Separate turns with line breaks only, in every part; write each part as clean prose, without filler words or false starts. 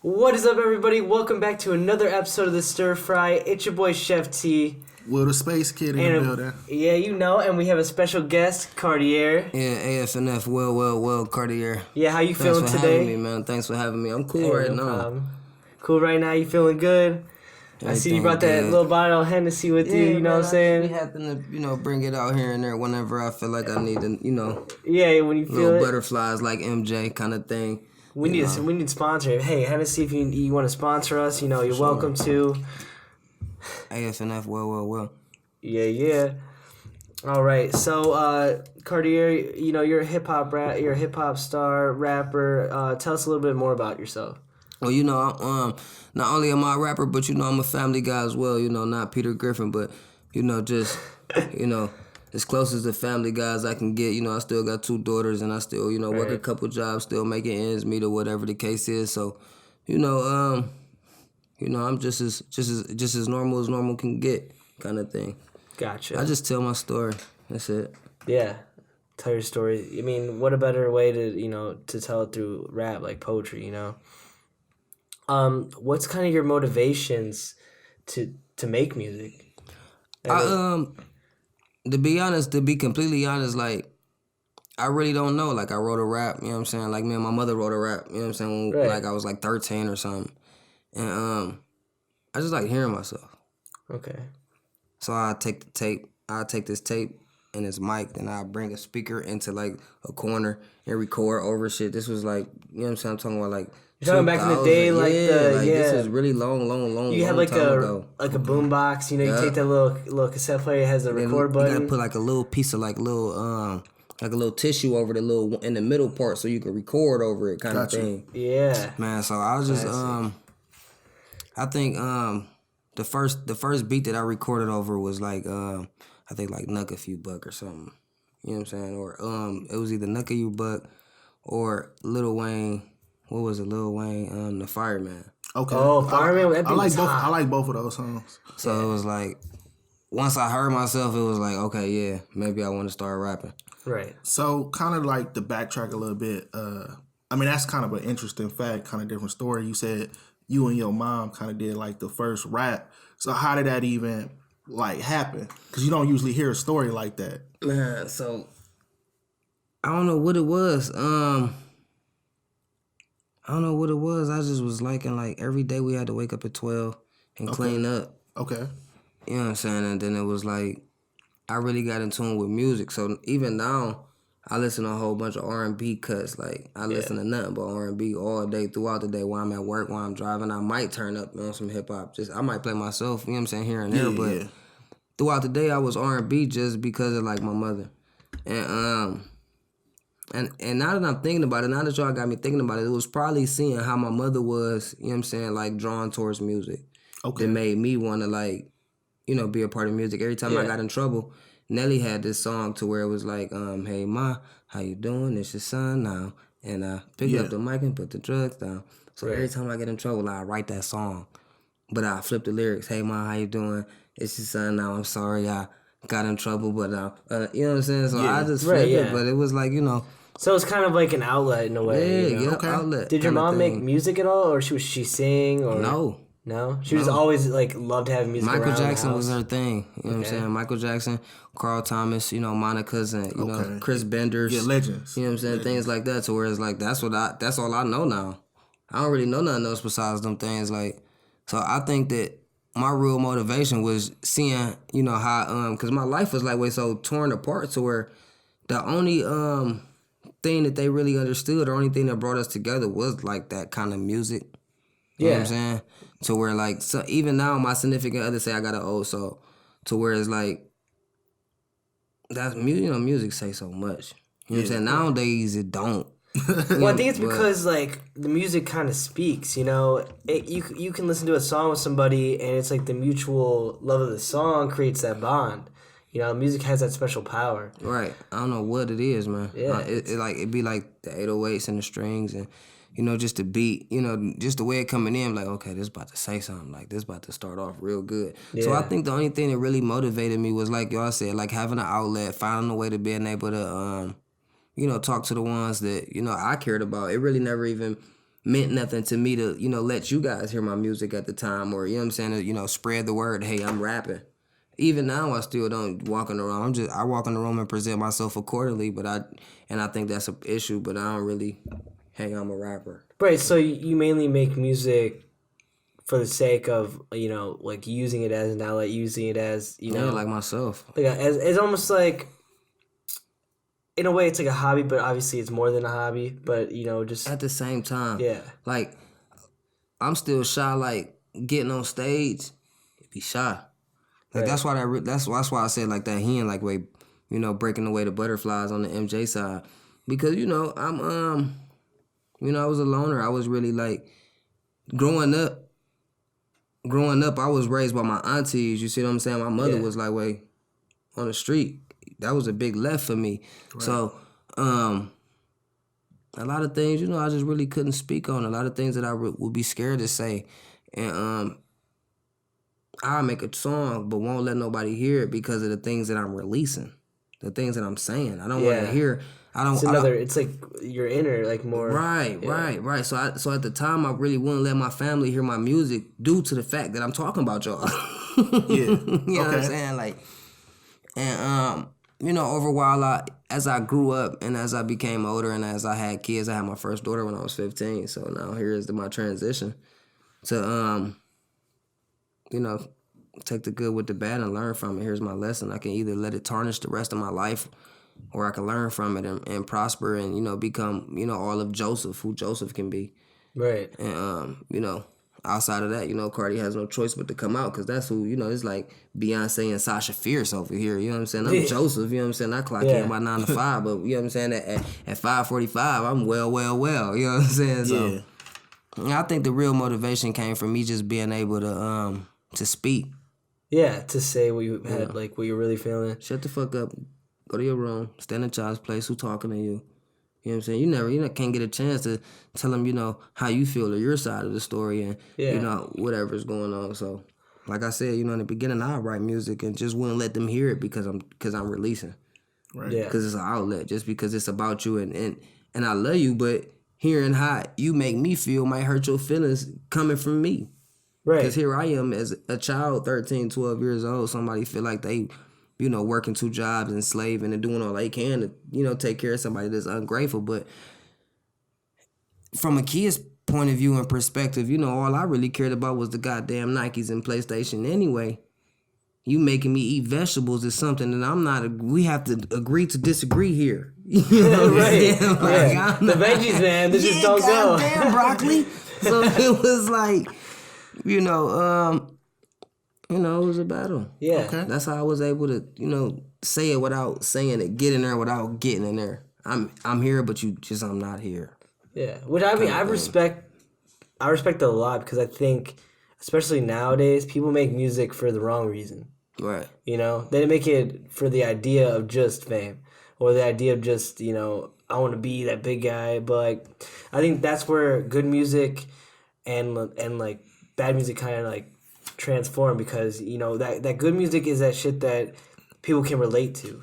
What is up, everybody? Welcome back to another episode of the Stirfry. It's your boy Chef T.
Will the Spacekid in the building.
Yeah, you know, and we have a special guest, Cardeair.
Yeah, ASNF, well, Cardeair.
Yeah, how you feeling today?
Thanks for having me, man. Thanks for having me. I'm cool right now.
Problem. Cool right now? You feeling good? I see you brought that little bottle of Hennessy with you, you know what I'm saying?
We happen to, bring it out here and there whenever I feel like I need to,
Yeah, when you feel
little
it.
butterflies like MJ kind of thing.
We need sponsor. Hey, Hennessy, if you want to sponsor us, you're welcome to.
ASNF, well.
Yeah. All right, so Cardeair, you're a hip hop star, rapper. Tell us a little bit more about yourself.
Well, not only am I a rapper, but I'm a family guy as well. Not Peter Griffin, but just as close as the family guys I can get. I still got 2 daughters, and I still work a couple jobs, still making ends meet or whatever the case is. So, I'm just as normal can get, kind of thing.
Gotcha.
I just tell my story. That's it.
Yeah, tell your story. I mean, what a better way to to tell it through rap, like poetry. What's kind of your motivations to make music?
To be completely honest, like, I really don't know. Like, I wrote a rap, you know what I'm saying? Like, me and my mother wrote a rap, you know what I'm saying? When, like, I was like 13 or something. And I just like hearing myself.
Okay. So
I take this tape and this mic, then I bring a speaker into like a corner and record over shit. This was like, you know what I'm saying? I'm talking about like,
you're talking back in the day,
this is really long.
You had like a boom box, you take that little cassette player, it has a record button.
You gotta put like a little piece of like a little tissue over the little in the middle part so you can record over it, kind of thing.
Yeah,
man. So I was just I think the first beat that I recorded over was like I think like Nuck a Few Buck or something. You know what I'm saying? Or it was either Nuck a You Buck or Lil Wayne. What was it? Lil Wayne, The Fireman.
Okay. Oh, Fireman. That beat was hot.
I like both of those songs.
So it was like, once I heard myself, it was like, okay, yeah, maybe I want to start rapping.
Right.
So kind of like to backtrack a little bit. I mean, that's kind of an interesting fact, kind of different story. You said you and your mom kind of did like the first rap. So how did that even like happen? Because you don't usually hear a story like that.
Man, so I don't know what it was. I don't know what it was. I just was liking, like, every day we had to wake up at 12 and clean up.
Okay.
You know what I'm saying? And then it was like, I really got in tune with music. So even now, I listen to a whole bunch of R&B cuts. Like, I listen to nothing but R&B all day, throughout the day, while I'm at work, while I'm driving. I might turn up on some hip-hop. I might play myself, you know what I'm saying, here and there. But throughout the day, I was R&B just because of, like, my mother. And now that I'm thinking about it, now that y'all got me thinking about it was probably seeing how my mother was, you know what I'm saying, like, drawn towards music. Okay. That made me want to, like, be a part of music. Every time I got in trouble, Nelly had this song to where it was like, hey, Ma, how you doing? It's your son now. And I pick up the mic and put the drugs down. So every time I get in trouble, I write that song. But I flip the lyrics. Hey, Ma, how you doing? It's your son now. I'm sorry I got in trouble, but, you know what I'm saying? So I just flipped it, but it was like,
So it's kind of like an outlet in a way.
Outlet.
Did your mom make music at all, or was she sing? Or
No.
She was always like loved having music.
Michael
around
Jackson
the house.
was her thing. You know what I'm saying? Michael Jackson, Carl Thomas, Monica's, and know Chris Benders.
Yeah, legends.
You know what I'm saying? Things like that. So where it's like that's all I know now. I don't really know nothing else besides them things. Like, so I think that my real motivation was seeing how because my life was like way so torn apart to where the only thing that they really understood, or only thing that brought us together was like that kind of music. You know what I'm saying? To where like, so even now my significant other say I got an old soul. To where it's like, that's music say so much. You know what I'm saying? Nowadays it don't.
Well, I think it's because like the music kind of speaks. You can listen to a song with somebody and it's like the mutual love of the song creates that bond. Music has that special power.
Right. I don't know what it is, man.
Yeah.
It'd be like the 808s and the strings and, just the beat, just the way it coming in, like, okay, this about to say something, like, this about to start off real good. Yeah. So I think the only thing that really motivated me was, like y'all said, like, having an outlet, finding a way to being able to, talk to the ones that, I cared about. It really never even meant nothing to me to, let you guys hear my music at the time, or, you know what I'm saying, to, spread the word, hey, I'm rapping. Even now, I still don't walk in the room. I walk in the room and present myself accordingly, but I think that's an issue, but I don't really, hey, I'm a rapper.
Right, so you mainly make music for the sake of, like using it as an outlet, using it as,
Yeah, like myself.
Like it's almost like, in a way, it's like a hobby, but obviously it's more than a hobby. But just
at the same time,
yeah.
Like I'm still shy. Like getting on stage, be shy. Like that's why that's why I said like that. He ain't like way, breaking away the butterflies on the MJ side, because I'm I was a loner. I was really like growing up. I was raised by my aunties. You see what I'm saying? My mother was like way on the street. That was a big left for me. Right. So, a lot of things, I just really couldn't speak on. A lot of things that I would be scared to say. And I'll make a song, but won't let nobody hear it because of the things that I'm releasing, the things that I'm saying. I don't want to hear.
It's like your inner, like more.
Right. So at the time, I really wouldn't let my family hear my music due to the fact that I'm talking about y'all. You know what I'm saying? Like, and over a while, as I grew up and as I became older and as I had kids, I had my first daughter when I was 15. So now here is my transition to, take the good with the bad and learn from it. Here's my lesson. I can either let it tarnish the rest of my life, or I can learn from it and prosper and, become, all of Joseph, who Joseph can be.
Right.
And, outside of that, Cardi has no choice but to come out, because that's who, it's like Beyonce and Sasha Fierce over here. You know what I'm saying? I'm Joseph, you know what I'm saying? I clock in by 9 to 5, but you know what I'm saying? At 5:45, I'm well. You know what I'm saying? So I think the real motivation came from me just being able to speak.
Yeah, to say what you had, like what you're really feeling.
Shut the fuck up. Go to your room. Stand in child's place. Who talking to you? You know what I'm saying? You can't get a chance to tell them, how you feel or your side of the story and, whatever's going on. So, like I said, in the beginning, I write music and just wouldn't let them hear it because I'm releasing.
Right.
Yeah.
Because it's an outlet, just because it's about you and I love you, but hearing how you make me feel might hurt your feelings coming from me. Right. Because here I am as a child, 13, 12 years old, somebody feel like they, working 2 jobs and slaving and doing all they can to, take care of somebody that's ungrateful. But from a kid's point of view and perspective, all I really cared about was the goddamn Nikes and PlayStation anyway. You making me eat vegetables is something that we have to agree to disagree here.
Right. Like, the veggies, man, they just don't go.
Goddamn broccoli. So it was like, it was a battle.
Yeah.
Okay.
That's how I was able to, say it without saying it, get in there without getting in there. I'm here, but I'm not here.
Yeah. Which I respect it a lot, because I think, especially nowadays, people make music for the wrong reason.
Right.
They make it for the idea of just fame, or the idea of just, I want to be that big guy. But like, I think that's where good music and like bad music kind of like transform, because that good music is that shit that people can relate to,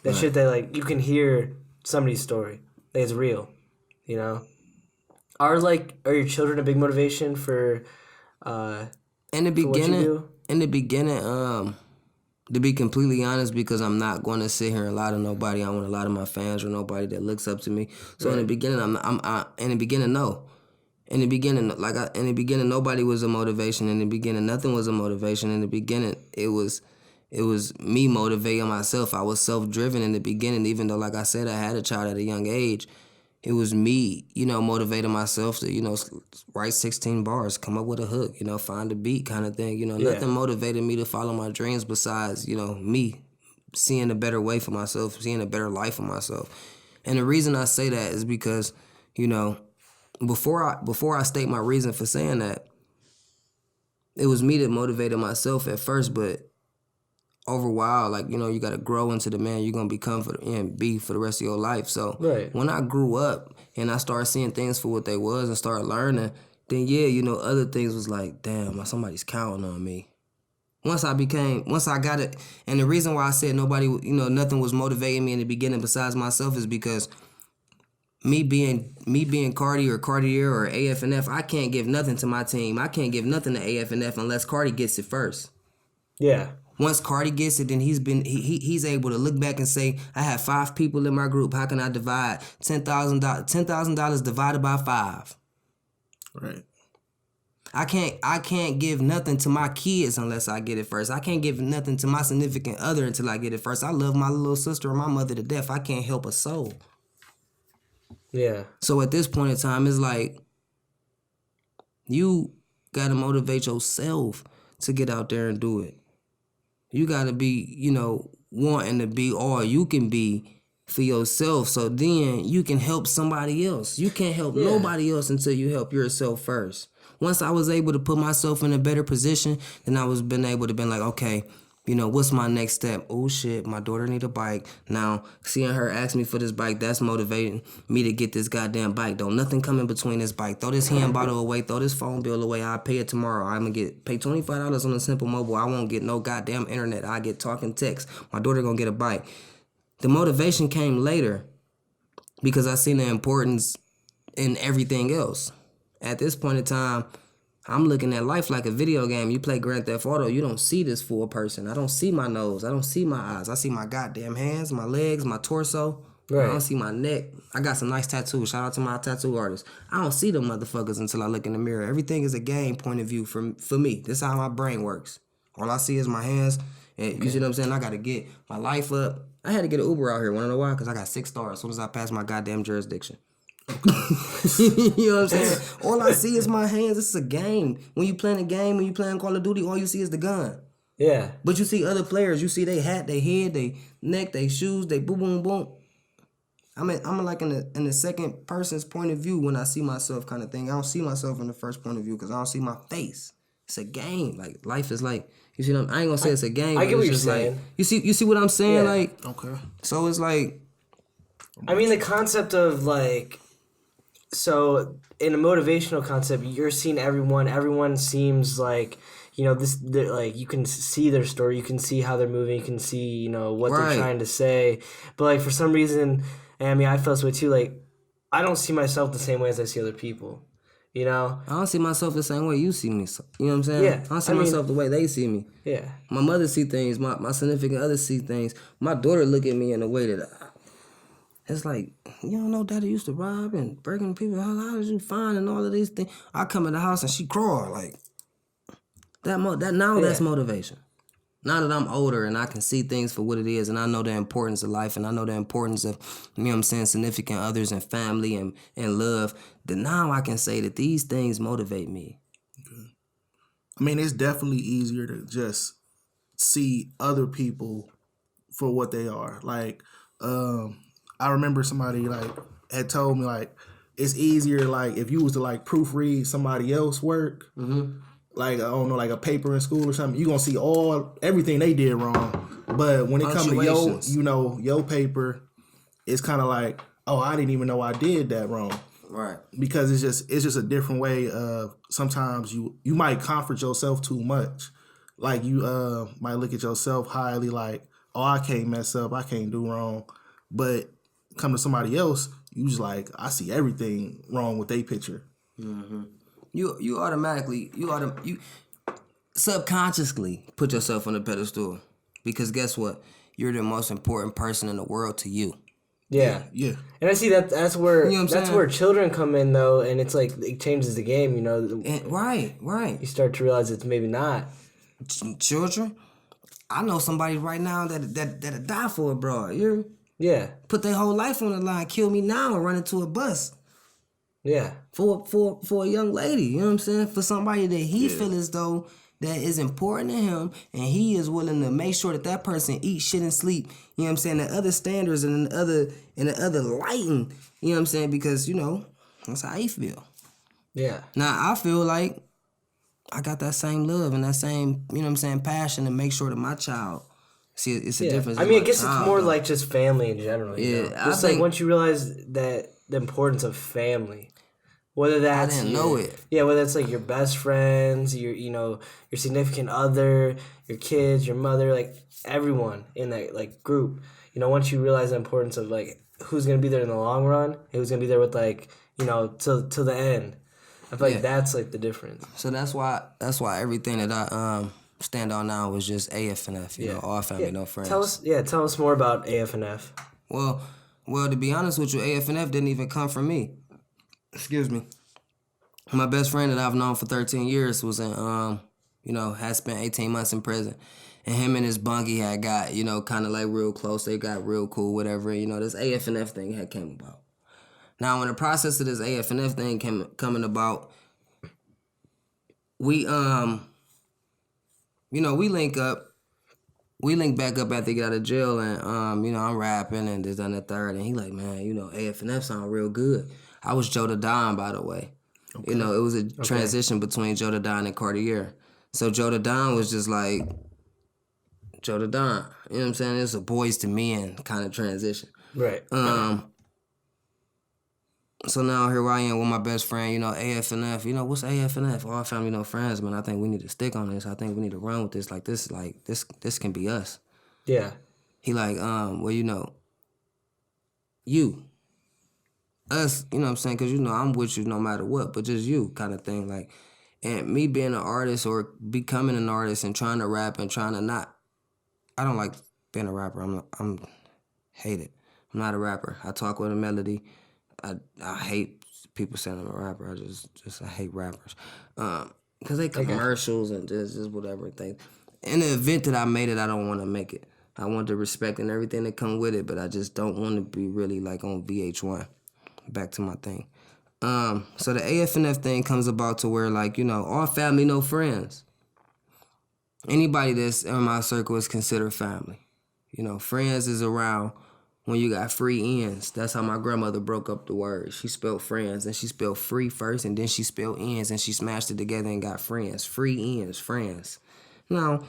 that shit that like you can hear somebody's story, like it's real. Are your children a big motivation for
in the beginning, to be completely honest, because I'm not going to sit here and lie to nobody. I want a lot of my fans or nobody that looks up to me. So in the beginning, in the beginning, no. In the beginning, nobody was a motivation. In the beginning, nothing was a motivation. In the beginning, it was me motivating myself. I was self-driven in the beginning, even though, like I said, I had a child at a young age. It was me, motivating myself to, write 16 bars, come up with a hook, find a beat kind of thing. Nothing motivated me to follow my dreams besides, me seeing a better way for myself, seeing a better life for myself. And the reason I say that is because, before I state my reason for saying that, it was me that motivated myself at first, but over a while, you got to grow into the man you're going to become and be for the rest of your life. So when I grew up and I started seeing things for what they was and started learning, then other things was like, damn, somebody's counting on me. Once I got it, and the reason why I said nobody, nothing was motivating me in the beginning besides myself is because me being Cardeair or AFNF, I can't give nothing to my team. I can't give nothing to AFNF unless Cardi gets it first.
Yeah.
Once Cardi gets it, then he's able to look back and say, I have 5 people in my group. How can I divide $10,000 divided by 5?
Right.
I can't give nothing to my kids unless I get it first. I can't give nothing to my significant other until I get it first. I love my little sister and my mother to death. I can't help a soul.
Yeah.
So at this point in time, it's like you gotta motivate yourself to get out there and do it. You gotta be, wanting to be all you can be for yourself. So then you can help somebody else. You can't help nobody else until you help yourself first. Once I was able to put myself in a better position, then I was been able to be like, okay, what's my next step? Oh shit, my daughter need a bike. Now, seeing her ask me for this bike, that's motivating me to get this goddamn bike. Don't nothing come in between this bike. Throw this hand bottle away, throw this phone bill away. I'll pay it tomorrow. I'm gonna pay $25 on a simple mobile. I won't get no goddamn internet. I get talking text. My daughter gonna get a bike. The motivation came later because I seen the importance in everything else. At this point in time, I'm looking at life like a video game. You play Grand Theft Auto, you don't see this full person. I don't see my nose. I don't see my eyes. I see my goddamn hands, my legs, my torso. Right. I don't see my neck. I got some nice tattoos. Shout out to my tattoo artist. I don't see them motherfuckers until I look in the mirror. Everything is a game point of view for me. This is how my brain works. All I see is my hands. And you see what I'm saying? I got to get my life up. I had to get an Uber out here. Want to know why? Because I got 6 stars as soon as I pass my goddamn jurisdiction. You know what I'm saying? All I see is my hands. This is a game. When you playing a game, when you playing Call of Duty, all you see is the gun.
Yeah.
But you see other players. You see they hat, they head, they neck, they shoes, they boom, boom, boom. I'm like in the second person's point of view when I see myself kind of thing. I don't see myself in the first point of view because I don't see my face. It's a game. Like life is like, you see what I ain't gonna say it's a game.
I get what you're
saying.
Like,
you see what I'm saying?
Yeah.
Like,
okay.
So it's like,
I mean, the concept of like, so in a motivational concept, you're seeing everyone seems like, like you can see their story, you can see how they're moving, you can see, what they're trying to say. But like for some reason, and I mean, I feel this way too, like I don't see myself the same way as I see other people, I
don't see myself the same way you see me. You know what I'm saying?
Yeah.
I don't see myself the way they see me.
Yeah.
My mother see things, my significant other see things. My daughter look at me in a way that it's like, you don't know daddy used to rob and breaking people. How did you find and all of these things? I come in the house and she crawl like that's motivation. Now that I'm older and I can see things for what it is and I know the importance of life and I know the importance of, significant others and family and love, then now I can say that these things motivate me.
Okay. I mean, it's definitely easier to just see other people for what they are. Like, I remember somebody like had told me like it's easier like if you was to like proofread somebody else's work, like I don't know, like a paper in school or something, you gonna see everything they did wrong. But when it comes to your paper, it's kind of like, oh, I didn't even know I did that wrong.
Right.
Because it's just a different way of sometimes you might comfort yourself too much. Like you might look at yourself highly like, oh, I can't mess up, I can't do wrong. But come to somebody else, you just like, I see everything wrong with their picture.
Mm-hmm. You automatically, you subconsciously put yourself on a pedestal because guess what? You're the most important person in the world to you.
Yeah.
Yeah.
And I see that's where
that's
where children come in though, and it's like it changes the game,
Right.
You start to realize it's maybe not.
Children, I know somebody right now that'll die for a broad.
Yeah.
Put their whole life on the line, kill me now and run into a bus.
Yeah.
For a young lady, you know what I'm saying? For somebody that he feel as though that is important to him and he is willing to make sure that person eat, shit, and sleep, you know what I'm saying? The other standards and the other lighting, you know what I'm saying? Because, that's how he feel.
Yeah.
Now, I feel like I got that same love and that same, passion to make sure that my child, see, it's a difference.
I mean, I guess it's more like just family in general.
Yeah.
Just like once you realize that the importance of family, Whether
I
that's
didn't know it.
Yeah, whether it's like your best friends, your your significant other, your kids, your mother, like everyone in that like group. Once you realize the importance of like who's gonna be there in the long run, and who's gonna be there with like till the end. I feel like that's like the difference.
So that's why everything that I stand on now was just AF&F. You know, all family, no friends.
Tell us more about AF&F.
Well, to be honest with you, AF&F didn't even come from me. Excuse me. My best friend that I've known for 13 years was in, had spent 18 months in prison. And him and his bunkie had got, kind of like real close. They got real cool, whatever. This AF&F thing had came about. Now, when the process of this AF&F thing coming about, we, we link up. We link back up after he got out of jail, and, I'm rapping and this and the third. And he like, man, AF&F sound real good. I was Joe the Don, by the way. Okay. It was a transition between Joe the Don and Cardeair. So Joe the Don was just like, Joe the Don. You know what I'm saying? It's a boys to men kind of transition.
Right.
So now here I am with my best friend, AF&F. What's AF&F? All family, no friends, man. I think we need to stick on this. I think we need to run with this. This can be us.
Yeah.
He like, you. Us, you know what I'm saying? Because, I'm with you no matter what, but just you kind of thing. Like, and me being an artist or becoming an artist and trying to rap and trying to not, I don't like being a rapper. I'm hate it. I'm not a rapper. I talk with a melody. I hate people saying I'm a rapper. I hate rappers. Because they commercials and just whatever things. In the event that I made it, I don't want to make it. I want the respect and everything that come with it, but I just don't want to be really like on VH1. Back to my thing. So the AF&F thing comes about to where like, all family, no friends. Anybody that's in my circle is considered family. Friends is around when you got free ends. That's how my grandmother broke up the word. She spelled friends, and she spelled free first, and then she spelled ends, and she smashed it together and got friends. Free ends, friends. Now,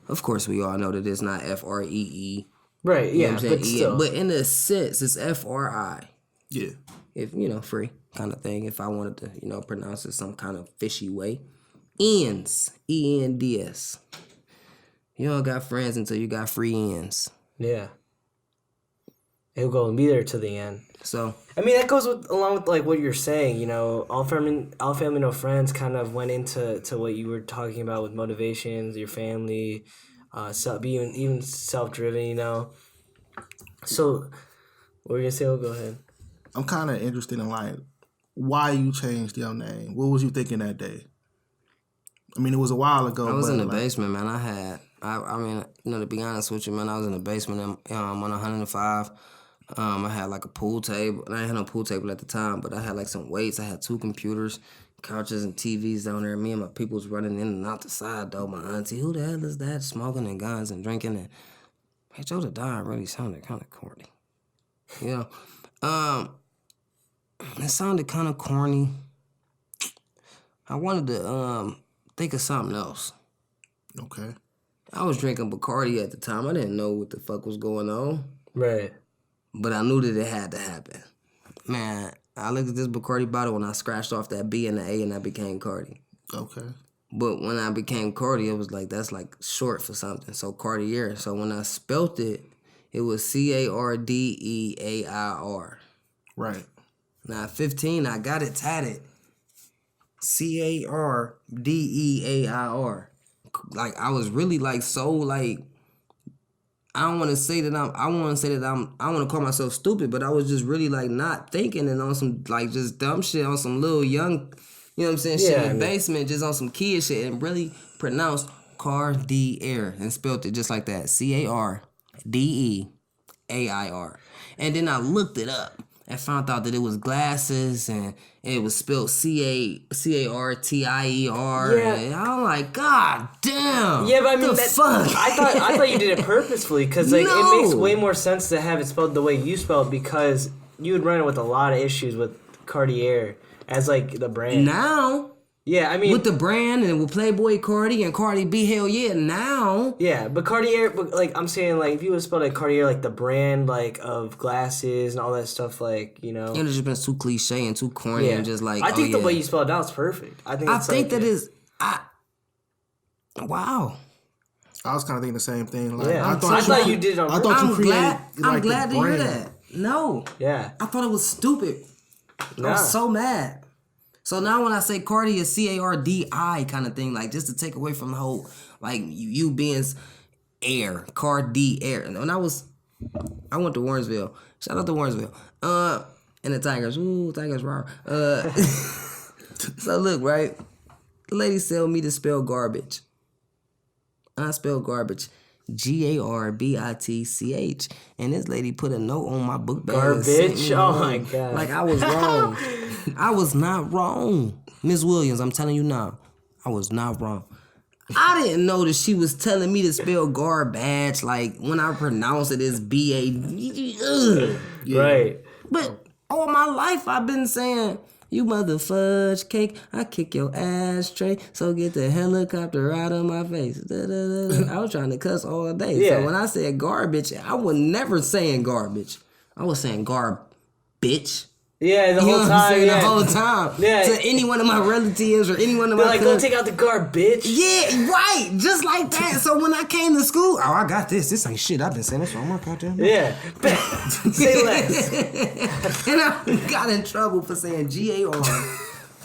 of course we all know that it's not FREE.
Right, yeah, but still.
But in a sense, it's FRI.
Yeah.
If, free kind of thing, if I wanted to, pronounce it some kind of fishy way. Ends. ENDS. You don't got friends until you got free ends.
Yeah. He'll go and be there to the end.
So
I mean that goes along with like what you're saying, all family no friends kind of went into what you were talking about with motivations, your family, being even self-driven, So what were you gonna say? Go ahead.
I'm kind of interested in like why you changed your name. What was you thinking that day? I mean, it was a while ago.
I was in the basement, man. I mean, to be honest with you, man, I was in the basement on 105. I had like a pool table. And I had no pool table at the time, but I had like some weights. I had 2 computers, couches, and TVs down there. Me and my people was running in and out the side, though. My auntie, who the hell is that? Smoking and guns and drinking. And hey, Joe the Don really sounded kind of corny. It sounded kind of corny. I wanted to think of something else.
Okay.
I was drinking Bacardi at the time. I didn't know what the fuck was going on.
Right.
But I knew that it had to happen. Man, I looked at this Bacardi bottle and I scratched off that B and the A and I became Cardi.
Okay.
But when I became Cardi, it was like, that's like short for something. So Cardeair. So when I spelt it, it was Cardeair.
Right.
Now at 15, I got it tatted. Cardeair. Like I was really like so like I want to call myself stupid, but I was just really like not thinking and on some like just dumb shit on some little young, shit in the basement, just on some kid shit and really pronounced Cardeair and spelled it just like that. Cardeair. And then I looked it up and found out that it was glasses and it was spelled Cartier.
Yeah.
And I'm like, God damn.
Yeah, but I mean,
fuck?
I thought you did it purposefully because like
No.
it makes way more sense to have it spelled the way you spelled because you would run it with a lot of issues with Cardeair as like the brand.
Now,
Yeah, I mean,
with the brand and with Playboy Cardi and Cardi B, hell yeah, now.
Yeah, but Cardeair, but like I'm saying, like if you would spell like Cardeair, like the brand, like of glasses and all that stuff, like
It would just been too cliche and too corny
yeah.
and just like.
I think the way you spell it out is perfect. I think.
Wow.
I was kind of thinking the same thing. Like,
Yeah.
I thought
you did it on
I thought you created.
I'm glad to hear that. No.
Yeah.
I thought it was stupid. I was so mad. So now when I say Cardi, is Cardi kind of thing, like just to take away from the whole, like you being air, Cardeair. And when I went to Warrensville. Shout out to Warrensville. And the Tigers. Ooh, Tigers raw. So look, right? The lady told me to spell garbage. And I spelled garbage. Garbitch. And this lady put a note on my book bag.
Garbage? Oh my God.
Like I was wrong. I was not wrong. Miss Williams, I'm telling you now. I was not wrong. I didn't know that she was telling me to spell garbage. Like when I pronounce it as B-A.
Right.
But all my life I've been saying, you mother fudge cake, I kick your ashtray, so get the helicopter out of my face. Da, da, da, da. I was trying to cuss all day.
Yeah.
So when I said garbage, I was never saying garbage. I was saying bitch.
Yeah, the
You know
whole
what I'm
time.
saying?
Yeah.
The whole time.
Yeah.
To any one of my relatives or any one of my
They're like, go
cousins.
take out the garbage.
Yeah, right. Just like that. So when I came to school, I got this. This ain't shit. I've been saying this for my goddamn life.
Yeah. Say less.
And I got in trouble for saying GAR,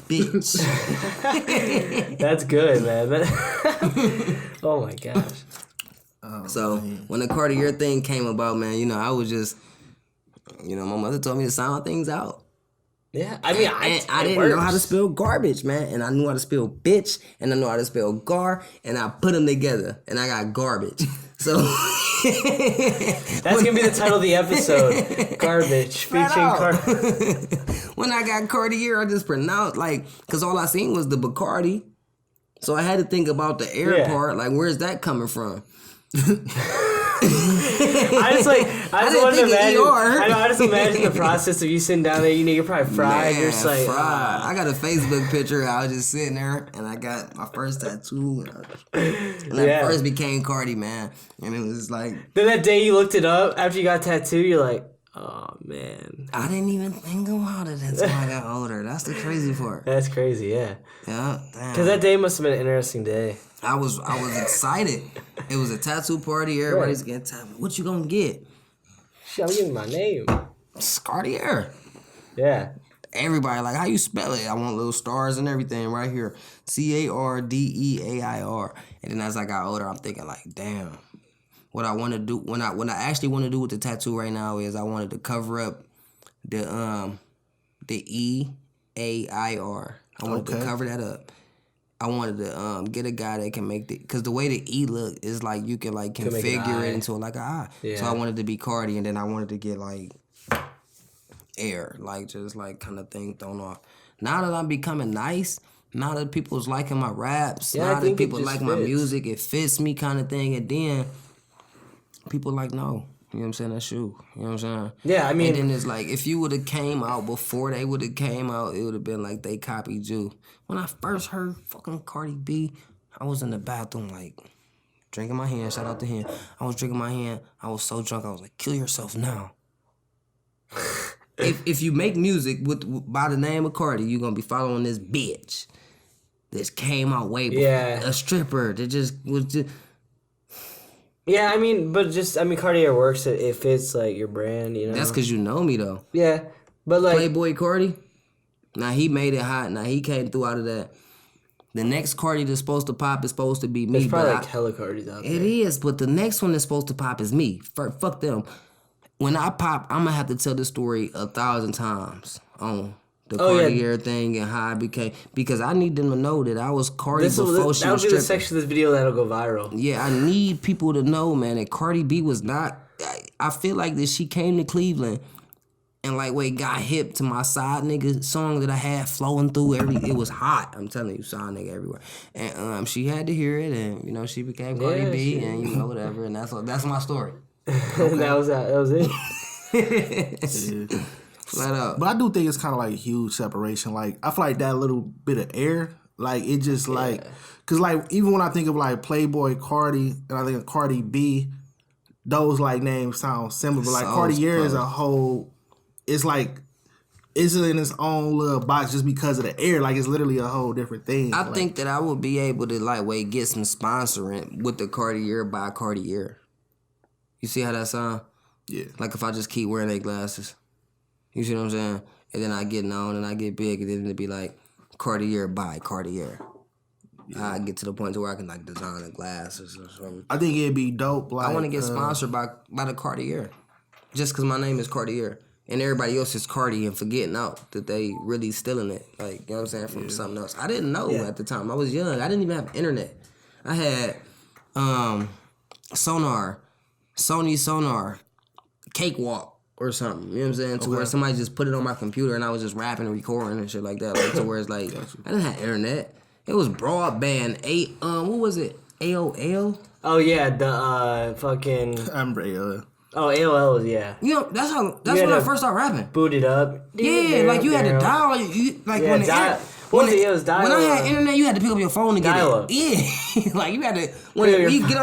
bitch.
That's good, man. Oh my gosh.
So when the Cardeair thing came about, man, I was just, my mother told me to sound things out.
Yeah, I mean,
I didn't know how to spell garbage, man, and I knew how to spell bitch, and I know how to spell gar, and I put them together, and I got garbage. So
that's gonna be the title of the episode, garbage featuring
When I got Cardeair, I just pronounced because all I seen was the Bacardi, so I had to think about the air part, like where's that coming from?
I just wanted to imagine. I just imagine the process of you sitting down there. You're probably fried.
Man,
you're just like,
fried. I got a Facebook picture. I was just sitting there, and I got my first tattoo. And I first became Cardi, man. And it was like.
Then that day you looked it up after you got tattooed. You're like, oh man.
I didn't even think about it until I got older. That's the crazy part.
That's crazy, yeah.
Yeah, damn.
Because that day must have been an interesting day.
I was excited. It was a tattoo party. Everybody's getting tattooed. What you gonna get?
Shit, I'm giving my name.
Cardeair.
Yeah.
Everybody like, how you spell it? I want little stars and everything right here. Cardeair. And then as I got older, I'm thinking like, damn. What I want to do when I actually want to do with the tattoo right now is I wanted to cover up the EAIR. I wanted to cover that up. I wanted to get a guy that can make because the way the E look is like you can like configure it into like an eye. Yeah. So I wanted to be Cardi, and then I wanted to get like air, like just like kind of thing thrown off. Now that I'm becoming nice, now that people's liking my raps, now that people like my music, it fits me kind of thing, and then people like no. You know what I'm saying? That's you. You know what I'm saying?
Yeah, I mean...
And then it's like, if you would have came out before they would have came out, it would have been like they copied you. When I first heard fucking Cardi B, I was in the bathroom like, drinking my hand. Shout out to him. I was drinking my hand. I was so drunk. I was like, kill yourself now. if you make music by the name of Cardi, you're going to be following this bitch. This came out way before. Yeah. A stripper that just was just...
Yeah, I mean, Cardeair works. It fits like your brand,
That's because you know me though.
Yeah, but like
Playboy Cardi. Now he made it hot. Now he came through out of that. The next Cardi that's supposed to pop is supposed to be me.
There's probably like hella Cardis out there.
It is, but the next one that's supposed to pop is me. Fuck them. When I pop, I'm gonna have to tell the story 1,000 times on the Cardeair thing and how I became, because I need them to know that I was Cardi before she was stripping.
That'll be the section of this video that'll go viral.
Yeah, I need people to know, man, that Cardi B was not. I feel like that she came to Cleveland and got hip to my side nigga song that I had flowing through it was hot. I'm telling you, side nigga everywhere. And she had to hear it, and she became Cardi B, and whatever, and that's my story. Okay.
that was it.
Flat out.
But I do think it's kind of like a huge separation. Like, I feel like that little bit of air, Like it just like, cause like even when I think of like Playboy Cardi and I think of Cardi B, those like names sound similar. But like Cardeair is a whole. It's like it's in its own little box just because of the air. Like it's literally a whole different thing.
I think that I would be able to like get some sponsoring with the Cardeair by Cardeair. You see how that sound?
Yeah.
Like if I just keep wearing their glasses. You see what I'm saying? And then I get known and I get big and then it'd be like Cardeair by Cardeair. Yeah. I get to the point to where I can like design the glasses or something.
I think it'd be dope. Like,
I want to get sponsored by the Cardeair. Just because my name is Cardeair. And everybody else is Cardi and forgetting out that they really stealing it. Like, you know what I'm saying? From something else. I didn't know at the time. I was young. I didn't even have internet. I had Sony Sonar, Cakewalk or something. You know what I'm saying? To where somebody just put it on my computer and I was just rapping and recording and shit like that. Like, to where it's like, I didn't have internet. It was broadband. What was it? AOL?
Oh, yeah, the fucking...
I remember AOL.
Oh, AOL, yeah.
You know, that's when I first started rapping.
Boot it up.
Yeah, like you had to dial. When I had internet, you had to pick up your phone to get it. Yeah, like you had to when you get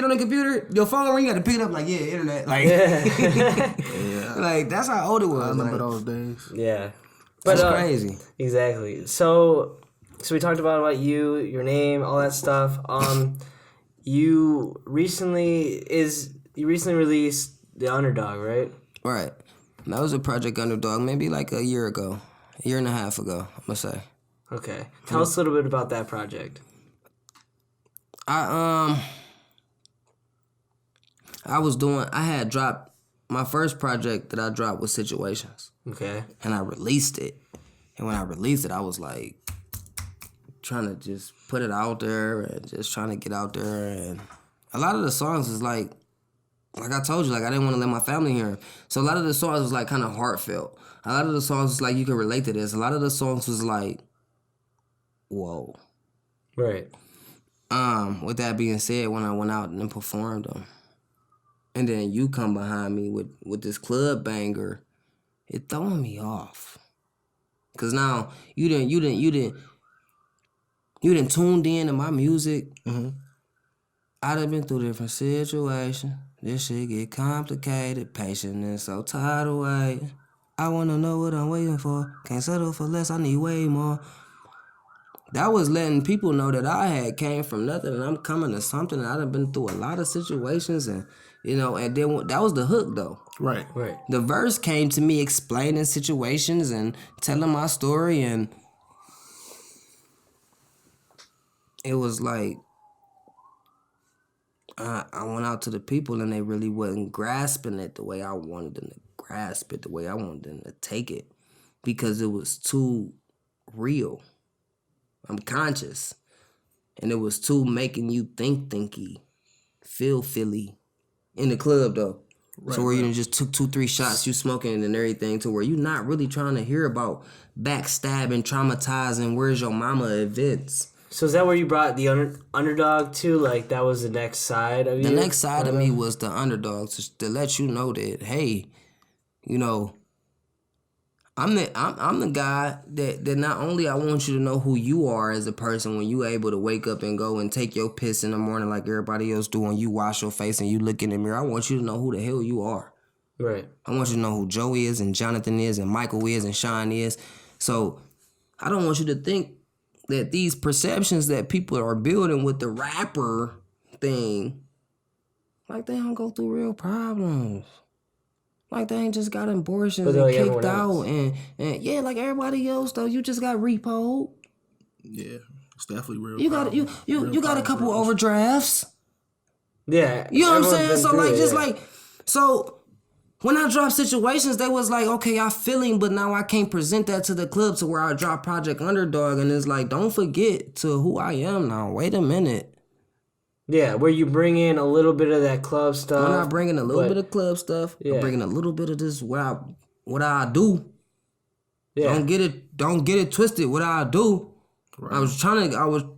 on the computer, your phone ring, you had to pick it up. Like internet. Like, like that's how old it was.
I remember those days.
Yeah,
but that's crazy.
Exactly. So we talked about you, your name, all that stuff. You recently released the Underdog, right?
Right. That was a project Underdog, maybe like a year and a half ago, I'm gonna say.
Okay. Tell us a little bit about that project.
I had dropped my first project that I dropped was Situations.
Okay.
And I released it. And when I released it, I was like trying to just put it out there and just trying to get out there. And a lot of the songs is like I told you, like I didn't want to let my family hear them. So a lot of the songs was like kind of heartfelt. A lot of the songs was like you can relate to this. A lot of the songs was like, whoa.
Right.
With that being said, when I went out and performed them, and then you come behind me with this club banger, it throwing me off. Cause now you didn't tuned in to my music.
Mm-hmm.
I done been through different situations. This shit get complicated. Patient and so tired of waiting. I wanna know what I'm waiting for. Can't settle for less, I need way more. That was letting people know that I had came from nothing and I'm coming to something. And I done been through a lot of situations and, and then that was the hook though.
Right.
The verse came to me explaining situations and telling my story and it was like, I went out to the people and they really wasn't grasping it the way I wanted them to grasp it, the way I wanted them to take it, because it was too real. I'm conscious. And it was too making you thinky, feely in the club though. Right, so where you just took 2-3 shots, you smoking and everything, to where you're not really trying to hear about backstabbing, traumatizing, where's your mama events.
So is that where you brought the Underdog to? Like, that was the next side of you?
The next side of me was the Underdog, to let you know that, hey, I'm the guy that not only I want you to know who you are as a person when you able to wake up and go and take your piss in the morning like everybody else do, and you wash your face and you look in the mirror. I want you to know who the hell you are.
Right.
I want you to know who Joe is and Jonathan is and Michael is and Sean is. So I don't want you to think that these perceptions that people are building with the rapper thing, like they don't go through real problems. Like they ain't just got abortions and kicked out and yeah, like everybody else though. You just got repoed.
Yeah, it's definitely real.
You got you got a couple overdrafts.
Yeah,
you know what I'm saying. So like so when I dropped Situations, they was like, okay, I feeling, but now I can't present that to the club to where I drop Project Underdog, and it's like, don't forget to who I am now. Wait a minute.
Yeah, where you bring in a little bit of that club stuff.
I'm not bringing a little bit of club stuff. Yeah. I'm bringing a little bit of this what I do. Yeah. Don't get it twisted. What I do. Right.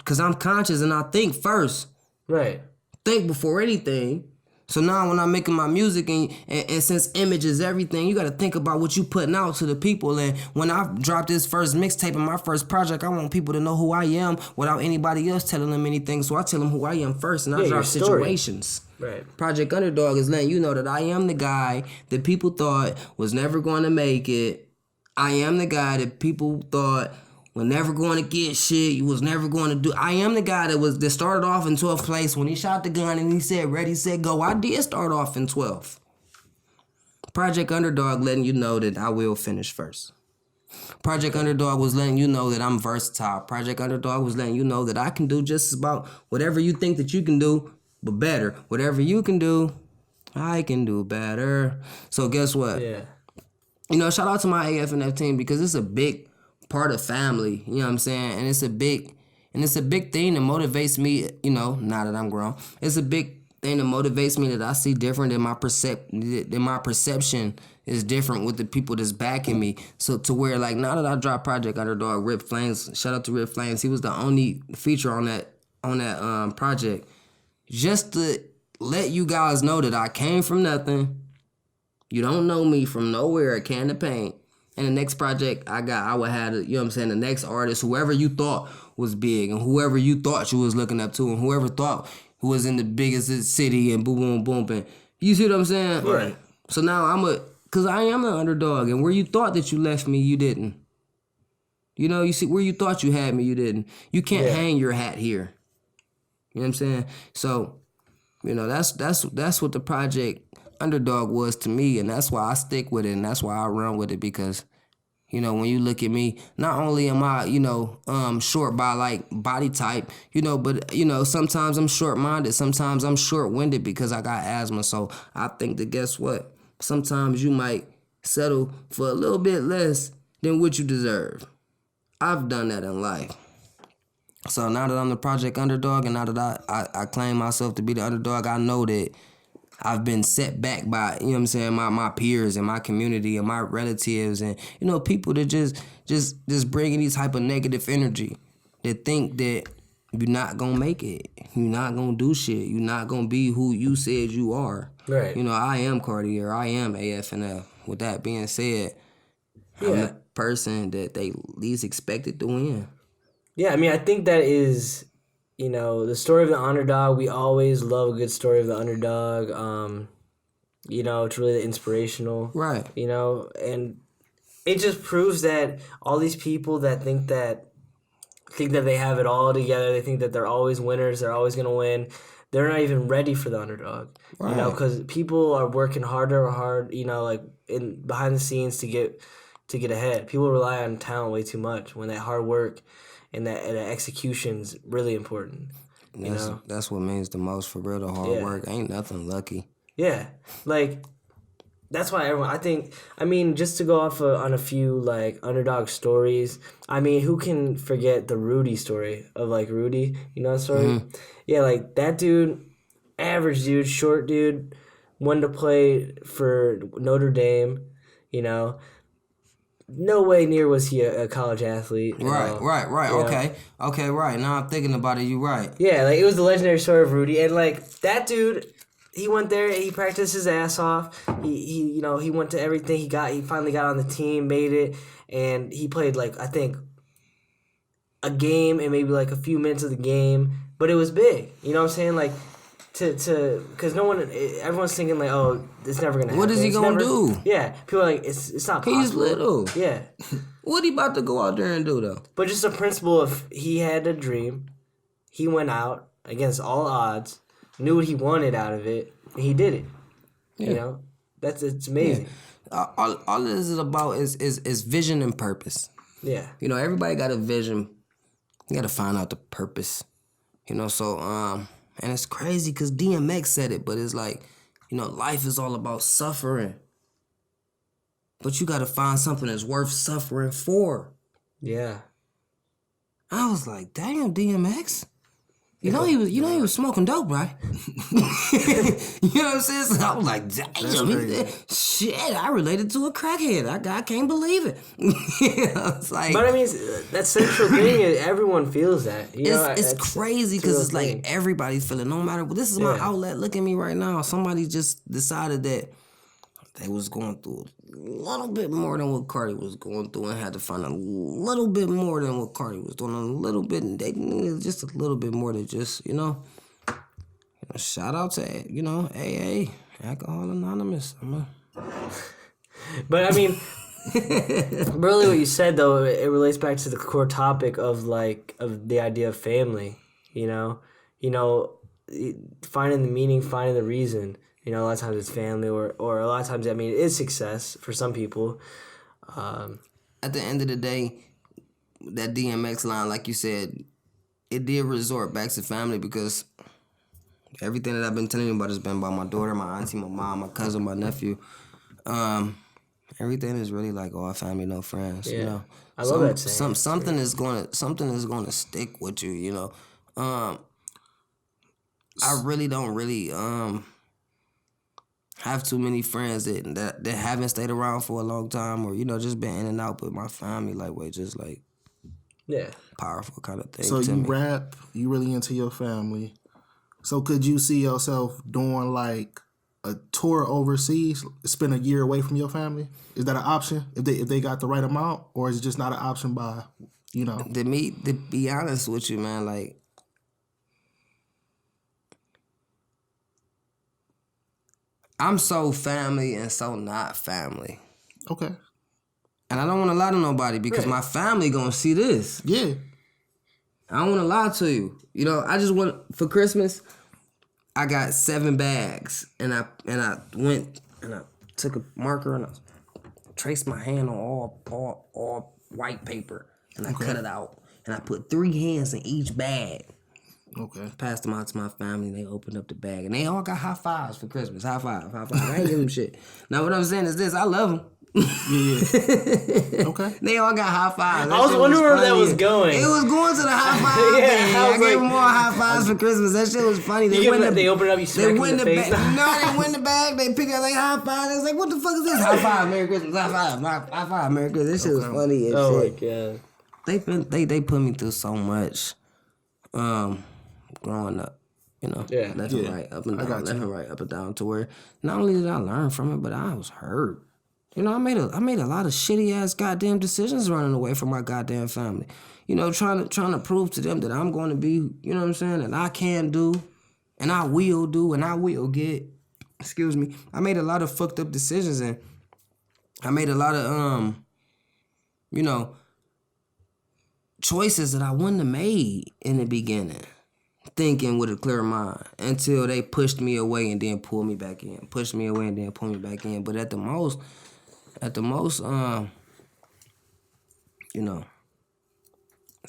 Cause I'm conscious and I think first.
Right.
Think before anything. So now when I'm making my music and since image is everything, you got to think about what you putting out to the people. And when I drop this first mixtape and my first project, I want people to know who I am without anybody else telling them anything. So I tell them who I am first, and I drop situations.
Right.
Project Underdog is letting you know that I am the guy that people thought was never going to make it. I am the guy that people thought was never going to get shit. You was never going to do. I am the guy that started off in 12th place when he shot the gun and he said, ready, set, go. I did start off in 12th. Project Underdog letting you know that I will finish first. Project Underdog was letting you know that I'm versatile. Project Underdog was letting you know that I can do just about whatever you think that you can do, but better. Whatever you can do, I can do better. So guess what?
Yeah.
You know, shout out to my AFNF team because it's a big part of family, you know what I'm saying? And it's a big thing that motivates me, you know, now that I'm grown. It's a big thing that motivates me that I see different than my perception is different with the people that's backing me. So to where like now that I dropped Project Underdog, Rip Flames, shout out to Rip Flames, he was the only feature on that project. Just to let you guys know that I came from nothing. You don't know me from nowhere, a can of paint. And the next project I would have, you know what I'm saying, the next artist, whoever you thought was big and whoever you thought you was looking up to and whoever thought who was in the biggest city and boom, boom, boom, boom. You see what I'm saying?
Right.
So now because I am an underdog and where you thought that you left me, you didn't. You know, you see, where you thought you had me, you didn't. You can't hang your hat here. You know what I'm saying? So, you know, that's what the Project Underdog was to me, and that's why I stick with it, and that's why I run with it, because, you know, when you look at me, not only am I, you know, short by like body type, you know, but, you know, sometimes I'm short-minded, sometimes I'm short-winded because I got asthma. So I think that, guess what? Sometimes you might settle for a little bit less than what you deserve. I've done that in life. So now that I'm the Project Underdog, and now that I claim myself to be the underdog, I know that I've been set back by, you know what I'm saying, my peers and my community and my relatives and, you know, people that just bring any type of negative energy that think that you're not going to make it. You're not going to do shit. You're not going to be who you said you are.
Right.
You know, I am Cardeair. I am AFNF. With that being said, I'm the person that they least expected to win.
Yeah, I mean, I think that is... You know, the story of the underdog, we always love a good story of the underdog. You know, it's really inspirational.
Right.
You know, and it just proves that all these people that think that they have it all together, they think that they're always winners, they're always going to win, they're not even ready for the underdog. Right. You know, because people are working hard, you know, like behind the scenes to get ahead. People rely on talent way too much when that hard work and that execution's really important.
That's what means the most, for real. The hard work ain't nothing lucky.
Yeah, like that's why just to go off on a few like underdog stories. I mean, who can forget the Rudy story of like Rudy? You know that story? Mm-hmm. Yeah, like that dude, average dude, short dude, wanted to play for Notre Dame. You know. No way near was he a college athlete.
Right.
Yeah.
Okay, right. Now I'm thinking about it, you right.
Yeah, like it was the legendary story of Rudy. And like that dude, he went there, he practiced his ass off. He went to everything. He finally got on the team, made it, and he played like I think a game and maybe like a few minutes of the game. But it was big. You know what I'm saying? Like because everyone's thinking like, oh, it's never gonna happen.
What is he gonna do?
Yeah, people are like, it's not possible.
He's little.
Yeah.
What he about to go out there and do though?
But just the principle of he had a dream, he went out against all odds, knew what he wanted out of it, and he did it. Yeah. You know, it's amazing.
Yeah. All this is about is vision and purpose.
Yeah.
You know, everybody got a vision. You got to find out the purpose. You know, so and it's crazy because DMX said it, but it's like, you know, life is all about suffering. But you got to find something that's worth suffering for.
Yeah.
I was like, damn, DMX. You know he was smoking dope, right? You know what I'm saying? So I was like, damn, shit, I related to a crackhead. I can't believe it. You know, it's like,
but I mean, that central thing, everyone feels that. You know,
it's crazy because it's like everybody's feeling. No matter this is my outlet. Look at me right now. Somebody just decided that they was going through a little bit more than what Cardi was going through and had to find a little bit more than what Cardi was doing. A little bit, they needed just a little bit more than just, shout out to, AA, Alcohol Anonymous.
But I mean, really what you said, though, it relates back to the core topic of the idea of family, finding the meaning, finding the reason. A lot of times it's family or a lot of times, it is success for some people.
At the end of the day, that DMX line, like you said, it did resort back to family because everything that I've been telling you about has been about my daughter, my auntie, my mom, my cousin, my nephew. Everything is really like all family, no friends.
Yeah. I love that saying.
Something is gonna stick with you. I really don't have too many friends that haven't stayed around for a long time or, just been in and out, but my family, powerful kind of thing.
So you rap, you really into your family. So could you see yourself doing like a tour overseas, spend a year away from your family? Is that an option if they got the right amount, or is it just not an option by,
To be honest with you, man, I'm so family and so not family.
Okay.
And I don't want to lie to nobody because my family gonna see this.
Yeah.
I don't want to lie to you. I just want, for Christmas, I got 7 bags. And I went and I took a marker and I traced my hand on all white paper. And I cut it out. And I put 3 hands in each bag.
Okay.
Passed them out to my family. They opened up the bag. And they all got high fives for Christmas. High five. I ain't give them shit. Now, what I'm saying is this. I love them.
Yeah. Okay.
They all got high fives.
I was wondering where that was going.
It was going to the high five thing. I gave them all high fives for Christmas. That shit was funny.
They opened it up, you smacked them in the face.
No, they went in the bag. They picked up like high five. They was like, what the fuck is this? High five, Merry Christmas. High five, Merry Christmas. This shit was funny as shit.
Oh my God.
They put me through so much growing up. Left and right, up and down, left and right, up and down, to where not only did I learn from it, but I was hurt. I made a lot of shitty ass goddamn decisions running away from my goddamn family. Trying to prove to them that I'm going to be, that I can do, and I will do, and I will get. Excuse me. I made a lot of fucked up decisions, and I made a lot of choices that I wouldn't have made in the beginning, thinking with a clear mind, until they pushed me away and then pulled me back in. Pushed me away and then pulled me back in. But at the most, it's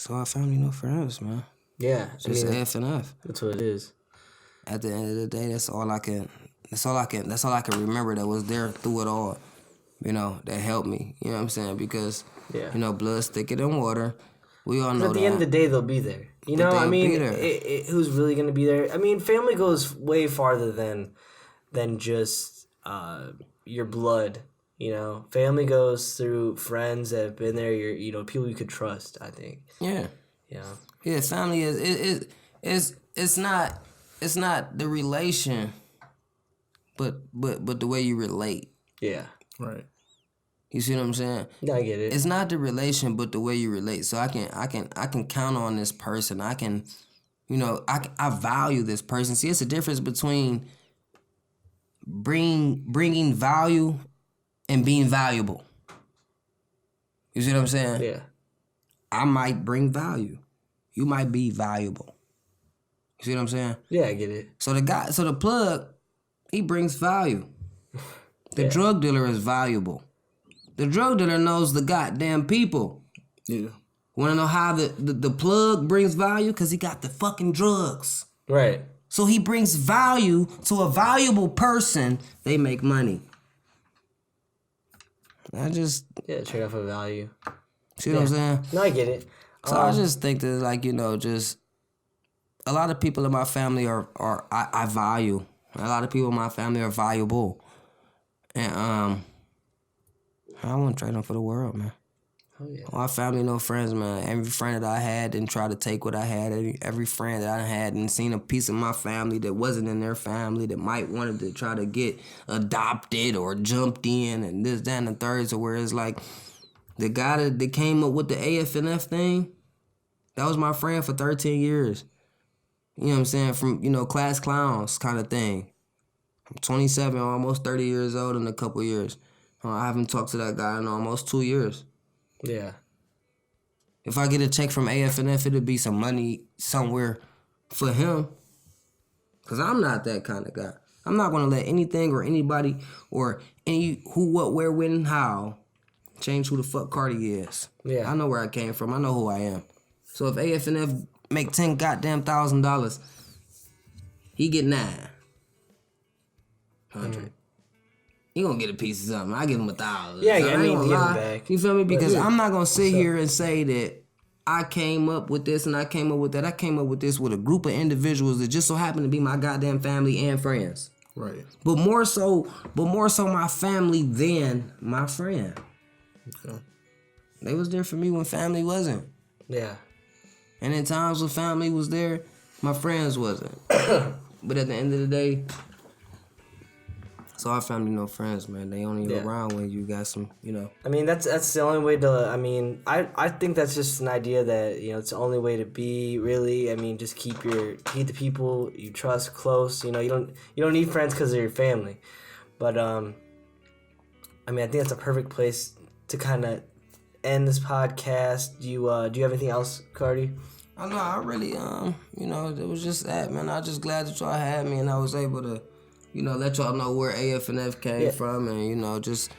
all family, no friends, man.
Yeah.
Just F and F.
That's what it is.
At the end of the day, that's all I can remember that was there through it all. That helped me. You know what I'm saying? Because blood's thicker than water. We all know that.
At the end of the day, they'll be there. Who's really gonna be there? Family goes way farther than just your blood. Family goes through friends that have been there. People you could trust. I think.
Yeah. Yeah. Family it's not the relation, but the way you relate.
Yeah.
Right.
You see what I'm saying?
Yeah, I get it.
It's not the relation, but the way you relate. So I can count on this person. I can, I value this person. See, it's a difference between bringing value and being valuable. You see what I'm saying?
Yeah.
I might bring value. You might be valuable. You see what I'm saying?
Yeah, I get it.
So the plug, he brings value. The drug dealer is valuable. The drug dealer knows the goddamn people.
Yeah.
Want to know how the plug brings value? Because he got the fucking drugs.
Right.
So he brings value to a valuable person. They make money.
Trade off of value.
See what I'm saying?
No, I get it.
So I just think that, a lot of people in my family I value. A lot of people in my family are valuable. And I wouldn't trade them for the world, man.
Oh, yeah.
My family, no friends, man. Every friend that I had didn't try to take what I had. Every friend that I had and seen a piece of my family that wasn't in their family that might wanted to try to get adopted or jumped in and this, that, and the third. So where it's like the guy that came up with the AFNF thing, that was my friend for 13 years. You know what I'm saying? From, class clowns kind of thing. I'm 27, almost 30 years old in a couple years. I haven't talked to that guy in almost 2 years.
Yeah.
If I get a check from AFNF, it'll be some money somewhere for him. Because I'm not that kind of guy. I'm not going to let anything or anybody or any who, what, where, when, and how change who the fuck Cardeair is.
Yeah.
I know where I came from. I know who I am. So if AFNF make $10,000, he get 900. He gonna get a piece of something. I give him 1,000.
Yeah,
so
I mean, give him
lie.
back.
You feel me? Because I'm not gonna sit here and say that I came up with this and I came up with that. I came up with this with a group of individuals that just so happen to be my goddamn family and friends.
Right.
But more so my family than my friend.
Okay.
They was there for me when family wasn't.
Yeah.
And in times when family was there, my friends wasn't. But at the end of the day, so our family, no friends, man. They only around when you got some,
I mean, that's the only way to. I mean, I think that's just an idea that it's the only way to be. Really, I mean, just keep the people you trust close. You don't need friends because they're your family. But I mean, I think that's a perfect place to kind of end this podcast. Do you have anything else, Cardi?
I know. I really it was just that, man. I was just glad that y'all had me and I was able to, let y'all know where AFNF came from and, just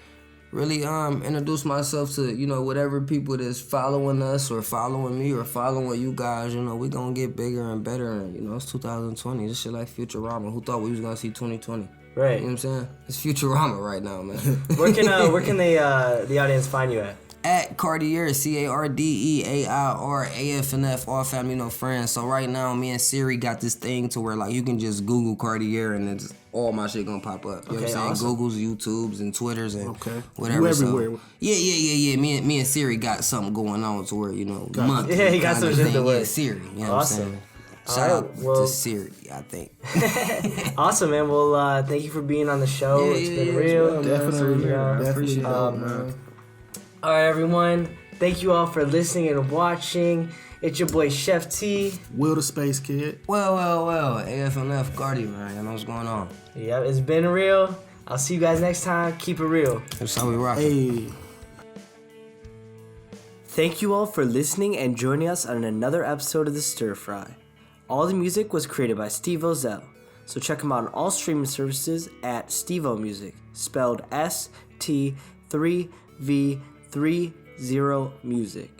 really introduce myself to, whatever people that's following us or following me or following you guys, we gonna get bigger and better and, it's 2020. This shit like Futurama. Who thought we was gonna see 2020?
Right.
You know what I'm saying? It's Futurama right now, man.
Where can the audience find you at?
At Cardeair, Cardeair, AFNF, all family, no friends. So right now, me and Siri got this thing to where like you can just Google Cardeair and it's all my shit gonna pop up. You know what I'm saying?
Awesome.
Googles, YouTubes, and Twitters and whatever.
You everywhere.
So, yeah. Me and Siri got something going on to where monthly.
Yeah, he got some shit to work.
Yeah, Siri. You know
Awesome.
what I'm saying? Shout out to Siri, I think.
Awesome, man. Well, thank you for being on the show. It's been real.
Definitely.
Appreciate it,
man.
man.
All right, everyone. Thank you all for listening and watching. It's your boy Chef T.
Will the Spacekid.
Well. AFNF Cardeair, man. You know what's going on.
Yep, it's been real. I'll see you guys next time. Keep it real.
That's how we rock.
Hey.
Thank you all for listening and joining us on another episode of the Stirfry. All the music was created by Steve Ozell, so check him out on all streaming services at Stevo Music, spelled ST3V30 Music.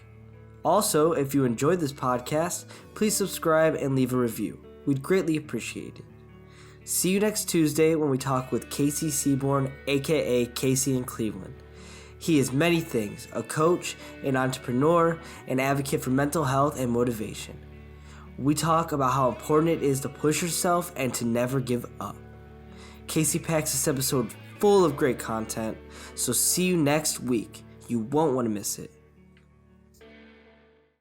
Also, if you enjoyed this podcast, please subscribe and leave a review. We'd greatly appreciate it. See you next Tuesday when we talk with Casey Seaborn, aka Casey in Cleveland. He is many things: a coach, an entrepreneur, an advocate for mental health and motivation. We talk about how important it is to push yourself and to never give up. Casey packs this episode full of great content, so see you next week. You won't want to miss it.